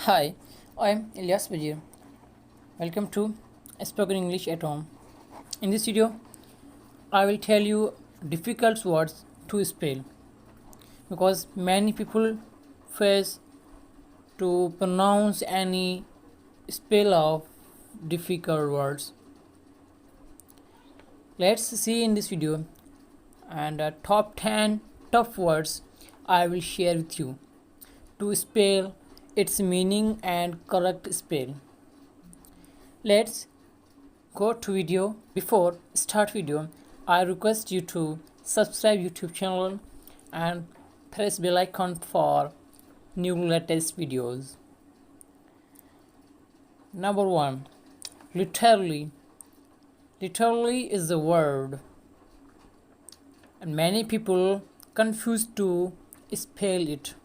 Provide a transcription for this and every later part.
Hi, I'm Ilyas Bajir. Welcome to Spoken English at Home. In this video, I will tell you difficult words to spell because many people face to pronounce any spell of difficult words. Let's see in this video and top 10 tough words I will share with you to spell its meaning and correct spell. Let's go to video. Before start video, I request you to subscribe YouTube channel and press bell icon for new latest videos. Number 1, literally. Literally is the word and many people confuse to spell it.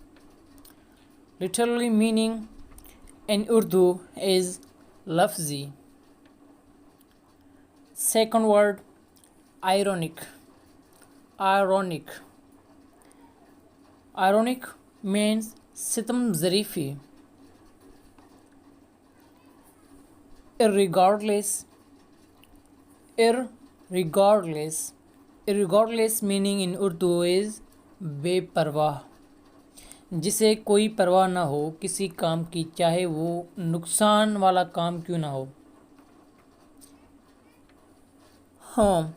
Literally meaning in Urdu is lafzi. Second word, ironic. Ironic. Ironic means sitam zarifi. Irregardless. Irregardless. Irregardless meaning in Urdu is बेपरवाह, जिसे कोई परवाह ना हो किसी काम की, चाहे वो नुकसान वाला काम क्यों ना हो. Whom.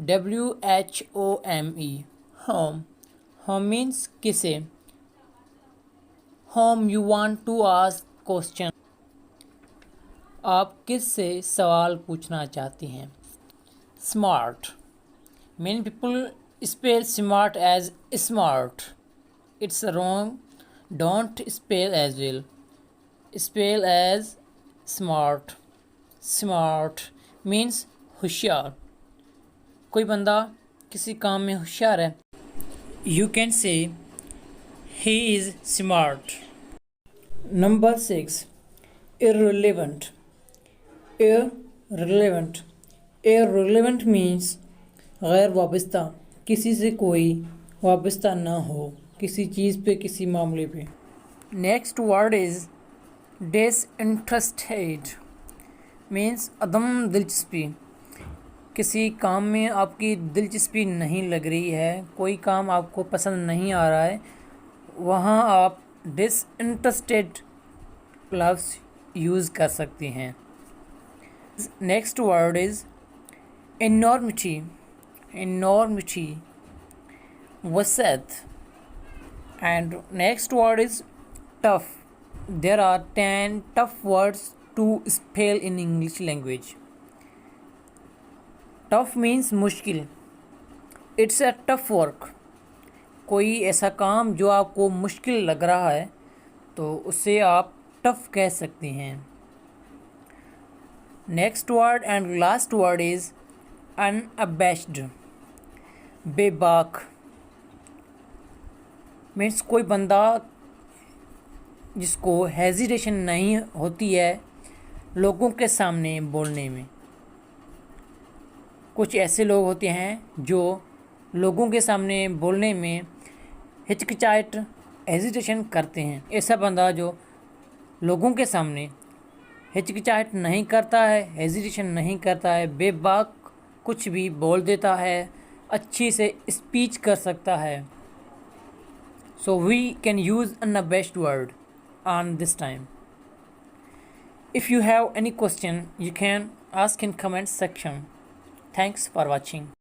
WHOME. Whom. Whom means किसे. Whom you want to ask question. आप किससे सवाल पूछना चाहते हैं. Smart. Many people spell smart as smart. It's wrong. Don't spell as well. Spell as smart. Smart means होशियार. कोई बंदा किसी काम में होशियार है. You can say he is smart. Number 6, irrelevant. Irrelevant. Irrelevant means गैर वाबस्ता, किसी से कोई वाबस्ता ना हो, किसी चीज़ पे, किसी मामले पे. Next word is disinterested. Means अदम दिलचस्पी. किसी काम में आपकी दिलचस्पी नहीं लग रही है, कोई काम आपको पसंद नहीं आ रहा है, वहाँ आप डिसइंटरेस्टेड लफ्ज़ यूज़ कर सकते हैं. Next word is enormity. Enormity. Wasat. And next word is tough. There are 10 tough words to spell in English language. Tough means मुश्किल. It's a tough work. कोई ऐसा काम जो आपको मुश्किल लग रहा है तो उससे आप टफ कह सकते हैं. Next word and last word is unabashed. बेबाक मीन्स कोई बंदा जिसको हेजिटेशन नहीं होती है लोगों के सामने बोलने में. कुछ ऐसे लोग होते हैं जो लोगों के सामने बोलने में हिचकिचाहट, हेजिटेशन करते हैं. ऐसा बंदा जो लोगों के सामने हिचकिचाहट नहीं करता है, हेजिटेशन नहीं करता है, बेबाक कुछ भी बोल देता है, अच्छी से स्पीच कर सकता है. So we can use unabashed word on this time. If you have any question you can ask in comment section. Thanks for watching.